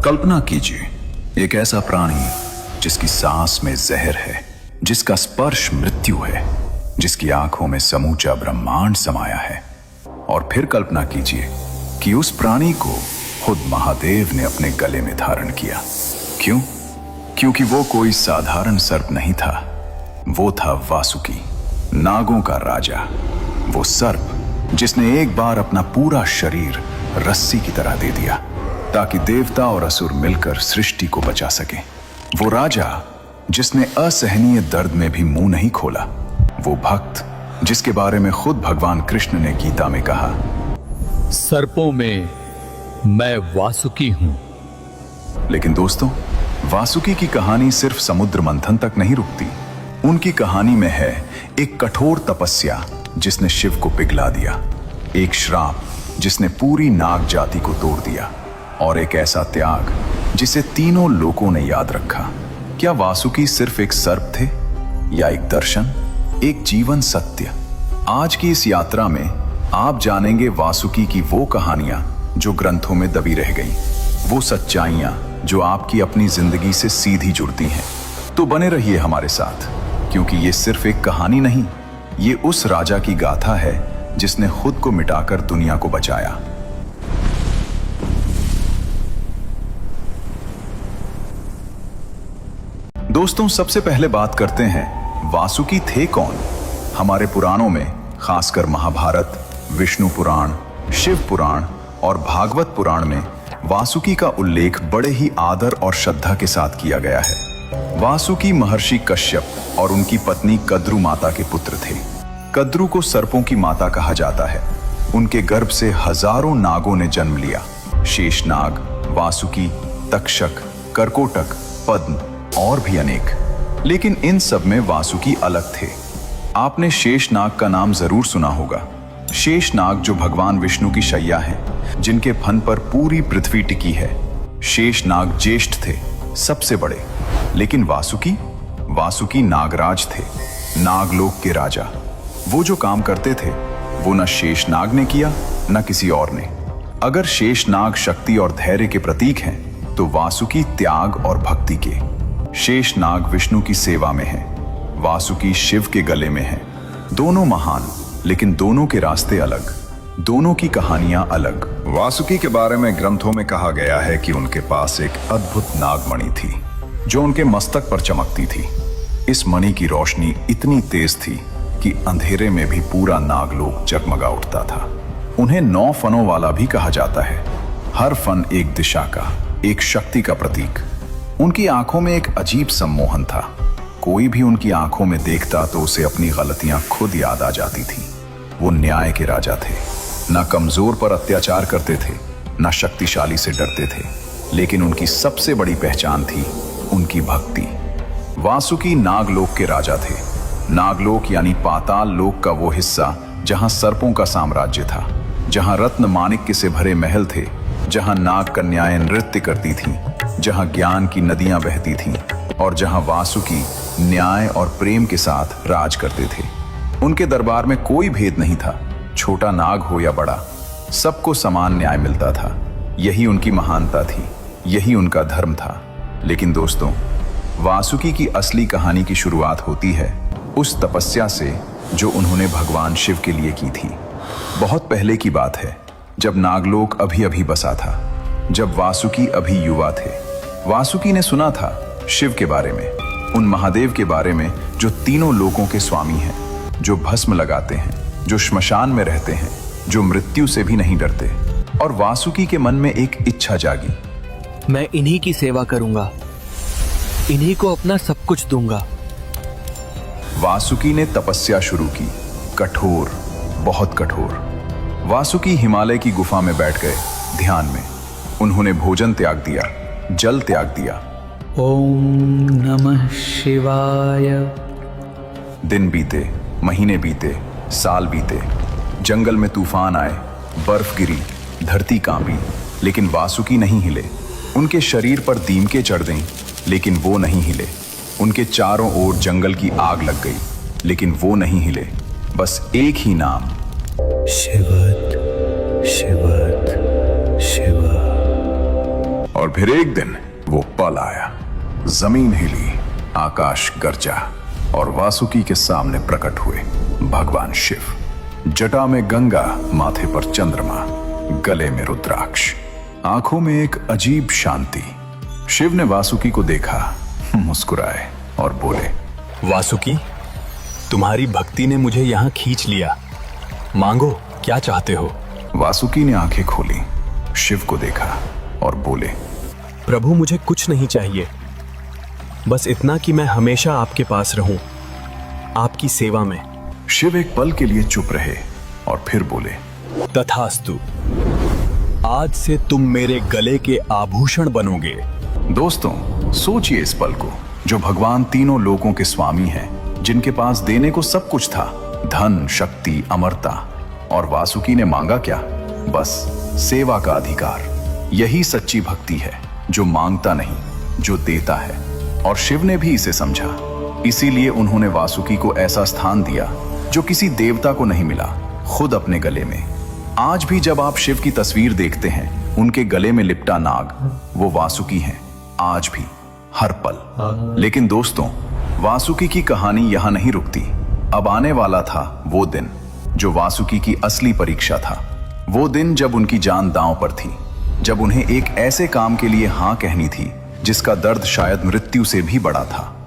कल्पना कीजिए, एक ऐसा प्राणी जिसकी सांस में जहर है, जिसका स्पर्श मृत्यु है, जिसकी आंखों में समूचा ब्रह्मांड समाया है। और फिर कल्पना कीजिए कि उस प्राणी को खुद महादेव ने अपने गले में धारण किया। क्यों? क्योंकि वो कोई साधारण सर्प नहीं था, वो था वासुकी, नागों का राजा। वो सर्प जिसने एक बार अपना पूरा शरीर रस्सी की तरह दे दिया ताकि देवता और असुर मिलकर सृष्टि को बचा सके। वो राजा जिसने असहनीय दर्द में भी मुंह नहीं खोला। वो भक्त जिसके बारे में खुद भगवान कृष्ण ने गीता में कहा, सर्पों में मैं वासुकी हूं। लेकिन दोस्तों, वासुकी की कहानी सिर्फ समुद्र मंथन तक नहीं रुकती। उनकी कहानी में है एक कठोर तपस्या जिसने शिव को पिघला दिया, एक श्राप जिसने पूरी नाग जाति को तोड़ दिया, और एक ऐसा त्याग जिसे तीनों लोगों ने याद रखा। क्या वासुकी सिर्फ एक सर्प थे या एक दर्शन, एक जीवन सत्य? आज की इस यात्रा में आप जानेंगे वासुकी की वो कहानियां जो ग्रंथों में दबी रह गईं, वो सच्चाइयां जो आपकी अपनी जिंदगी से सीधी जुड़ती हैं। तो बने रहिए हमारे साथ, क्योंकि ये सिर्फ एक कहानी नहीं, ये उस राजा की गाथा है जिसने खुद को मिटाकर दुनिया को बचाया। दोस्तों, सबसे पहले बात करते हैं वासुकी थे कौन। हमारे पुराणों में, खासकर महाभारत, विष्णु पुराण, शिव पुराण और भागवत पुराण में वासुकी का उल्लेख बड़े ही आदर और श्रद्धा के साथ किया गया है। वासुकी महर्षि कश्यप और उनकी पत्नी कद्रु माता के पुत्र थे। कद्रु को सर्पों की माता कहा जाता है। उनके गर्भ से हजारों नागों ने जन्म लिया। शेषनाग, वासुकी, तक्षक, कर्कोटक, पद्म और भी अनेक। लेकिन इन सब में वासुकी अलग थे। आपने शेषनाग का नाम जरूर सुना होगा। शेषनाग जो भगवान विष्णु की शैया है, जिनके फन पर पूरी पृथ्वी टिकी है। शेषनाग ज्येष्ठ थे, सबसे बड़े। लेकिन वासुकी नागराज थे, नागलोक के राजा। वो जो काम करते थे वो न शेषनाग ने किया न किसी और ने। अगर शेषनाग शक्ति और धैर्य के प्रतीक हैं, तो वासुकी त्याग और भक्ति के। शेषनाग विष्णु की सेवा में है, वासुकी शिव के गले में है। दोनों महान, लेकिन दोनों के रास्ते अलग, दोनों की कहानियां अलग। वासुकी के बारे में ग्रंथों में कहा गया है कि उनके पास एक अद्भुत नागमणि थी जो उनके मस्तक पर चमकती थी। इस मणि की रोशनी इतनी तेज थी कि अंधेरे में भी पूरा नागलोक जगमगा उठता था। उन्हें 9 फनों वाला भी कहा जाता है। हर फन एक दिशा का, एक शक्ति का प्रतीक। उनकी आंखों में एक अजीब सम्मोहन था। कोई भी उनकी आंखों में देखता तो उसे अपनी गलतियां खुद याद आ जाती थी। वो न्याय के राजा थे, ना कमजोर पर अत्याचार करते थे, ना शक्तिशाली से डरते थे। लेकिन उनकी सबसे बड़ी पहचान थी उनकी भक्ति। वासुकी नागलोक के राजा थे। नागलोक यानी पाताल लोक का वो हिस्सा जहां सर्पों का साम्राज्य था, जहां रत्न माणिक्य से भरे महल थे, जहां नाग कन्याएं नृत्य करती थीं, जहां ज्ञान की नदियां बहती थीं और जहां वासुकी न्याय और प्रेम के साथ राज करते थे। उनके दरबार में कोई भेद नहीं था, छोटा नाग हो या बड़ा, सबको समान न्याय मिलता था। यही उनकी महानता थी, यही उनका धर्म था। लेकिन दोस्तों, वासुकी की असली कहानी की शुरुआत होती है उस तपस्या से जो उन्होंने भगवान शिव के लिए की थी। बहुत पहले की बात है, जब नागलोक अभी अभी बसा था, जब वासुकी अभी युवा थे। वासुकी ने सुना था शिव के बारे में, उन महादेव के बारे में जो तीनों लोकों के स्वामी हैं, जो भस्म लगाते हैं, जो श्मशान में रहते हैं, जो मृत्यु से भी नहीं डरते। और वासुकी के मन में एक इच्छा जागी, मैं इन्हीं की सेवा करूंगा, इन्हीं को अपना सब कुछ दूंगा। वासुकी ने तपस्या शुरू की, कठोर, बहुत कठोर। वासुकी हिमालय की गुफा में बैठ गए, ध्यान में। उन्होंने भोजन त्याग दिया, जल त्याग दिया। ओम नमः शिवाय। दिन बीते, महीने बीते, साल बीते। जंगल में तूफान आए, बर्फ गिरी, धरती कांपी, लेकिन वासुकी नहीं हिले। उनके शरीर पर दीमके चढ़ गईं, लेकिन वो नहीं हिले। उनके चारों ओर जंगल की आग लग गई, लेकिन वो नहीं हिले। बस एक ही नाम, शिवत शिवत शिव। और फिर एक दिन वो पल आया। जमीन हिली, आकाश गरजा और वासुकी के सामने प्रकट हुए भगवान शिव। जटा में गंगा, माथे पर चंद्रमा, गले में रुद्राक्ष, आंखों में एक अजीब शांति। शिव ने वासुकी को देखा, मुस्कुराए और बोले, वासुकी, तुम्हारी भक्ति ने मुझे यहाँ खींच लिया। मांगो, क्या चाहते हो? वासुकी ने आंखें खोली, शिव को देखा और बोले, प्रभु, मुझे कुछ नहीं चाहिए, बस इतना कि मैं हमेशा आपके पास रहूं, आपकी सेवा में। शिव एक पल के लिए चुप रहे और फिर बोले, तथास्तु, आज से तुम मेरे गले के आभूषण बनोगे। दोस्तों, सोचिए इस पल को, जो भगवान तीनों लोकों के स्वामी हैं, जिनके पास देने को सब कुछ था, धन, शक्ति, अमरता, और वासुकी ने मांगा क्या? बस सेवा का अधिकार। यही सच्ची भक्ति है, जो मांगता नहीं, जो देता है। और शिव ने भी इसे समझा, इसीलिए उन्होंने वासुकी को ऐसा स्थान दिया जो किसी देवता को नहीं मिला, खुद अपने गले में। आज भी जब आप शिव की तस्वीर देखते हैं, उनके गले में लिपटा नाग वो वासुकी हैं, आज भी, हर पल। लेकिन दोस्तों, वासुकी की कहानी यहां नहीं रुकती। अब आने वाला था वो दिन जो वासुकी की असली परीक्षा था। वो दिन जब उनकी जान दांव पर थी, जब उन्हें एक ऐसे काम के लिए हां कहनी थी जिसका दर्द शायद मृत्यु से भी बड़ा था।